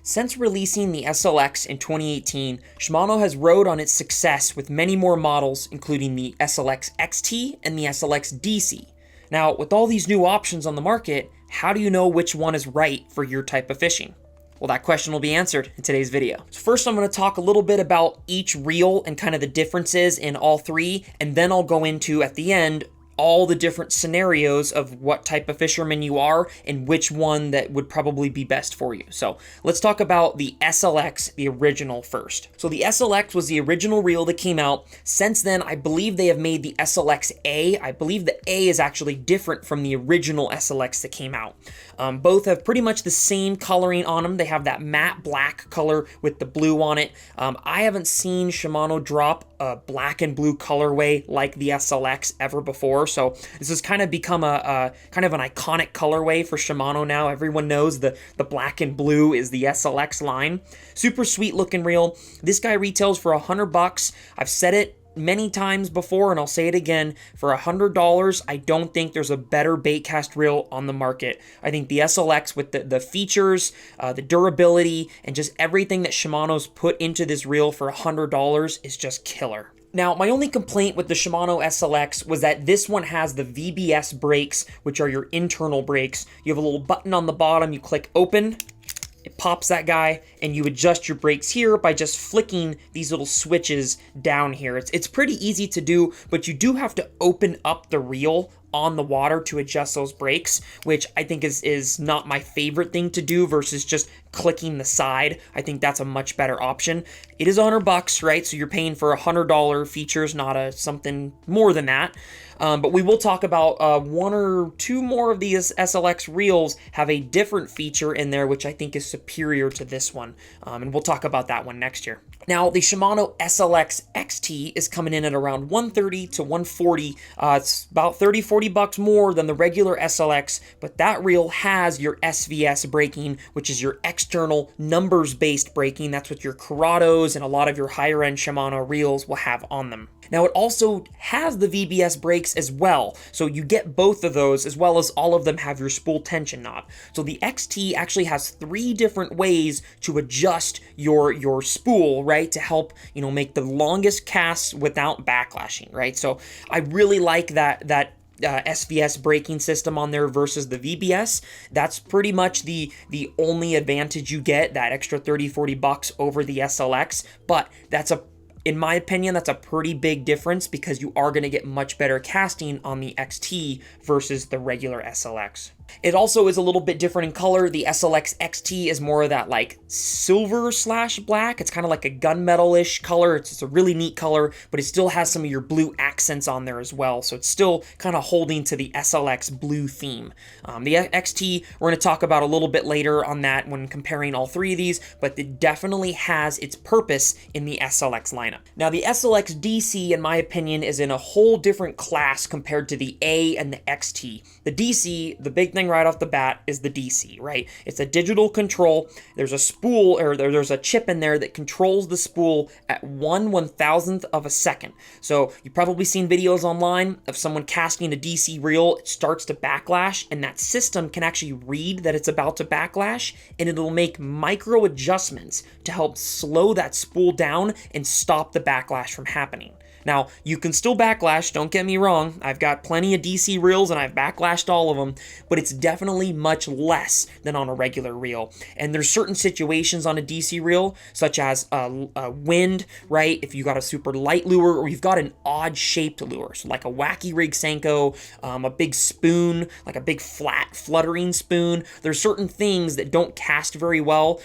Since releasing the SLX in 2018, Shimano has rode on its success with many more models, including the SLX XT and the SLX DC. Now, with all these new options on the market, how do you know which one is right for your type of fishing? Well, that question will be answered in today's video. So first, I'm going to talk a little bit about each reel and kind of the differences in all three, and then I'll go into, at the end, all the different scenarios of what type of fisherman you are and which one that would probably be best for you. So let's talk about the SLX, the original first. So the SLX was the original reel that came out. Since then, I believe they have made the SLX A. I believe the A is actually different from the original SLX that came out. Both have pretty much the same coloring on them. They have that matte black color with the blue on it. I haven't seen Shimano drop a black and blue colorway like the SLX ever before. So this has kind of become a kind of an iconic colorway for Shimano now. Everyone knows the black and blue is the SLX line. Super sweet looking reel. This guy retails for $100. I've said it many times before, and I'll say it again, for $100, I don't think there's a better bait cast reel on the market. I think the SLX with the features, the durability, and just everything that Shimano's put into this reel for $100 is just killer. Now, my only complaint with the Shimano SLX was that this one has the VBS brakes, which are your internal brakes. You have a little button on the bottom, you click open, it pops that guy, and you adjust your brakes here by just flicking these little switches down here. It's pretty easy to do, but you do have to open up the reel on the water to adjust those brakes, which I think is not my favorite thing to do versus just clicking the side. I think that's a much better option. It is $100, right? So you're paying for $100 features, not something more than that. But we will talk about one or two more of these SLX reels have a different feature in there, which I think is superior to this one. And we'll talk about that one next year. Now, the Shimano SLX XT is coming in at around $130 to $140. It's about $30-40 more than the regular SLX, but that reel has your SVS braking, which is your external numbers-based braking. That's what your Corrados and a lot of your higher-end Shimano reels will have on them. Now, it also has the VBS brakes as well, so you get both of those, as well as all of them have your spool tension knob. So the XT actually has 3 different ways to adjust your spool, right, to help, make the longest casts without backlashing, right? So I really like that SVS braking system on there versus the VBS. That's pretty much the only advantage you get, that extra $30-40 over the SLX, but in my opinion, that's a pretty big difference because you are going to get much better casting on the XT versus the regular SLX. It also is a little bit different in color. The SLX XT is more of that like silver/black. It's kind of like a gunmetal-ish color. It's a really neat color, but it still has some of your blue accents on there as well. So it's still kind of holding to the SLX blue theme. The XT, we're going to talk about a little bit later on that when comparing all 3 of these, but it definitely has its purpose in the SLX lineup. Now, the SLX DC, in my opinion, is in a whole different class compared to the A and the XT. The DC, the big thing right off the bat is the DC, right? It's a digital control. There's a spool, or there's a chip in there that controls the spool at 1/1000th of a second. So you've probably seen videos online of someone casting a DC reel. It starts to backlash, and that system can actually read that it's about to backlash, and it'll make micro adjustments to help slow that spool down and stop the backlash from happening. Now, you can still backlash, don't get me wrong. I've got plenty of DC reels and I've backlashed all of them, but it's definitely much less than on a regular reel. And there's certain situations on a DC reel, such as a wind, right? If you got a super light lure or you've got an odd shaped lure, so like a wacky rig Senko, a big spoon, like a big flat fluttering spoon. There's certain things that don't cast very well,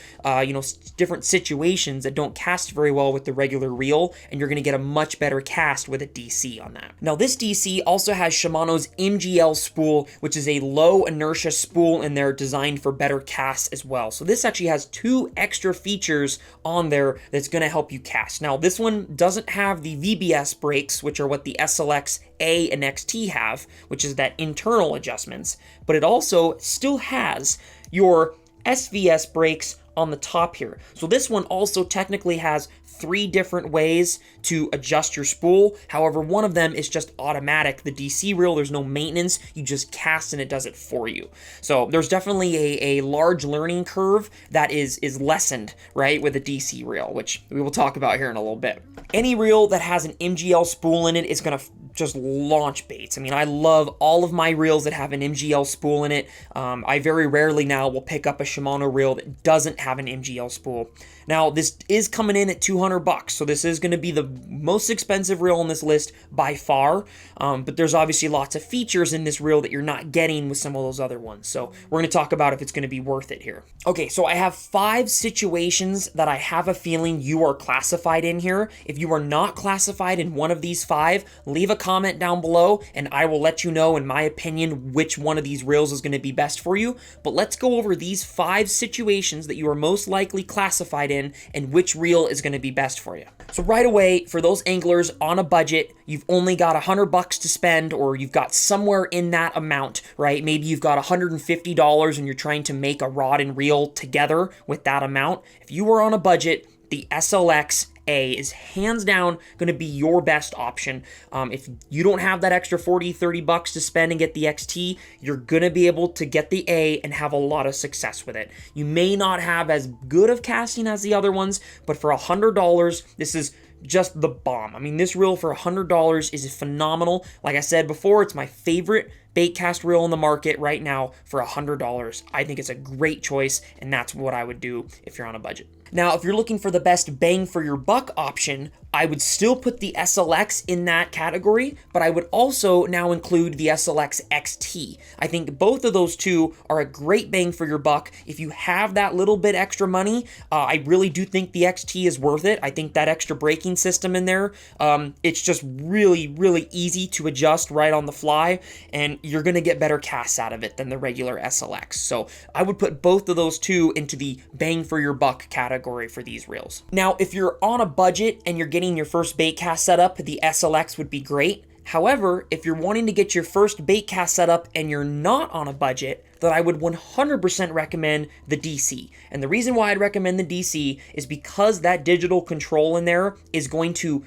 different situations that don't cast very well with the regular reel, and you're gonna get a much better cast with a DC on that. Now, this DC also has Shimano's MGL spool, which is a low inertia spool in there designed for better casts as well. So this actually has 2 extra features on there that's going to help you cast. Now, this one doesn't have the VBS brakes, which are what the SLX A and XT have, which is that internal adjustments, but it also still has your SVS brakes on the top here. So this one also technically has 3 different ways to adjust your spool. However, one of them is just automatic. The DC reel, there's no maintenance. You just cast and it does it for you. So there's definitely a large learning curve that is lessened, right, with a DC reel, which we will talk about here in a little bit. Any reel that has an MGL spool in it is going to just launch baits. I mean, I love all of my reels that have an MGL spool in it. I very rarely now will pick up a Shimano reel that doesn't have an MGL spool. Now, this is coming in at $200, so this is going to be the most expensive reel on this list by far, but there's obviously lots of features in this reel that you're not getting with some of those other ones, so we're going to talk about if it's going to be worth it here. Okay, so I have 5 situations that I have a feeling you are classified in here. If you are not classified in one of these 5, leave a comment down below, and I will let you know, in my opinion, which one of these reels is going to be best for you, but let's go over these 5 situations that you are most likely classified in and which reel is going to be best for you. So right away, for those anglers on a budget, you've only got $100 to spend, or you've got somewhere in that amount, right? Maybe you've got $150 and you're trying to make a rod and reel together with that amount. If you are on a budget, the SLX A is hands down going to be your best option. If you don't have that extra $40-$30 to spend and get the XT, you're going to be able to get the A and have a lot of success with it. You may not have as good of casting as the other ones, but for $100, this is just the bomb. I mean, this reel for $100 is phenomenal. Like I said before, it's my favorite bait cast reel on the market right now for $100. I think it's a great choice, and that's what I would do if you're on a budget. Now, if you're looking for the best bang for your buck option, I would still put the SLX in that category, but I would also now include the SLX XT. I think both of those two are a great bang for your buck. If you have that little bit extra money, I really do think the XT is worth it. I think that extra braking system in there, it's just really, really easy to adjust right on the fly, and you're going to get better casts out of it than the regular SLX. So I would put both of those two into the bang for your buck category for these reels. Now, if you're on a budget and you're getting your first bait cast set up, the SLX would be great. However, if you're wanting to get your first bait cast set up and you're not on a budget, then I would 100% recommend the DC. And the reason why I'd recommend the DC is because that digital control in there is going to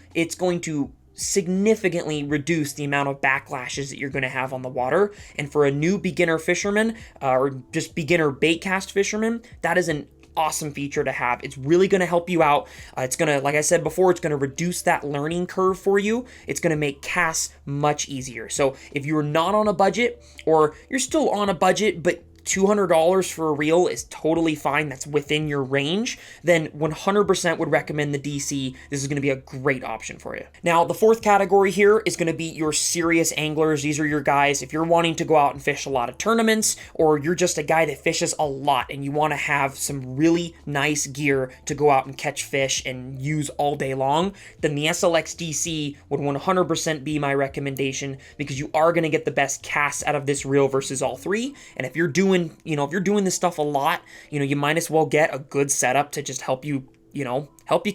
significantly reduce the amount of backlashes that you're going to have on the water. And for a new beginner fisherman, or just beginner bait cast fisherman, that is an awesome feature to have. It's really going to help you out. It's going to, like I said before, it's going to reduce that learning curve for you. It's going to make casts much easier. So if you're not on a budget, or you're still on a budget, but $200 for a reel is totally fine, that's within your range, then 100% would recommend the DC. This is going to be a great option for you. Now, the fourth category here is going to be your serious anglers. These are your guys, if you're wanting to go out and fish a lot of tournaments, or you're just a guy that fishes a lot and you want to have some really nice gear to go out and catch fish and use all day long, then the SLX DC would 100% be my recommendation, because you are going to get the best casts out of this reel versus all 3. And if you're doing this stuff a lot, you might as well get a good setup to just help you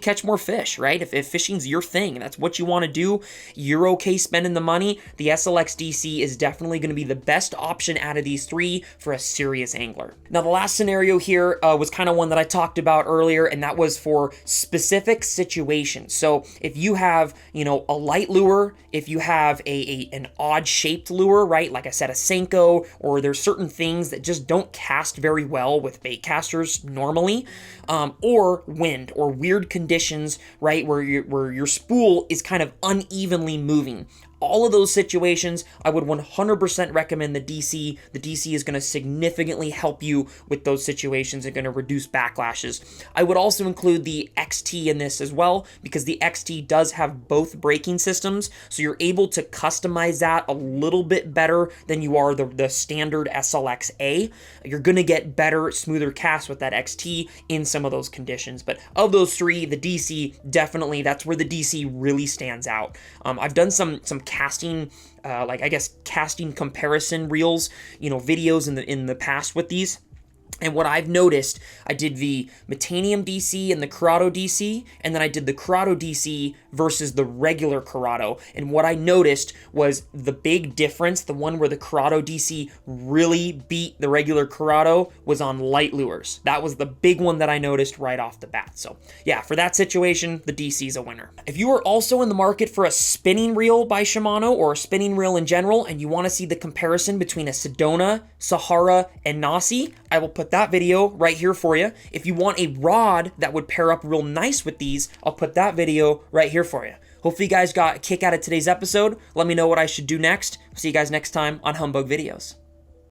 catch more fish, right? If fishing's your thing and that's what you want to do, you're okay spending the money, the SLX DC is definitely going to be the best option out of these 3 for a serious angler. Now, the last scenario here was kind of one that I talked about earlier, and that was for specific situations. So if you have, a light lure, if you have an odd-shaped lure, right? Like I said, a Senko, or there's certain things that just don't cast very well with bait casters normally, or wind, or weird conditions, right, where your spool is kind of unevenly moving. All of those situations, I would 100% recommend the DC. The DC is going to significantly help you with those situations and going to reduce backlashes. I would also include the XT in this as well, because the XT does have both braking systems, so you're able to customize that a little bit better than you are the standard SLX A. You're going to get better, smoother casts with that XT in some of those conditions. But of those 3, the DC, definitely, that's where the DC really stands out. I've done some casting, casting comparison reels, videos in the past with these. And what I've noticed, I did the Metanium DC and the Corrado DC, and then I did the Corrado DC versus the regular Corrado. And what I noticed was the big difference, the one where the Corrado DC really beat the regular Corrado, was on light lures. That was the big one that I noticed right off the bat. So yeah, for that situation, the DC is a winner. If you are also in the market for a spinning reel by Shimano, or a spinning reel in general, and you want to see the comparison between a Sedona, Sahara, and Nasi, I will put that video right here for you. If you want a rod that would pair up real nice with these, I'll put that video right here for you. Hopefully you guys got a kick out of today's episode. Let me know what I should do next. See you guys next time on Humbug Videos.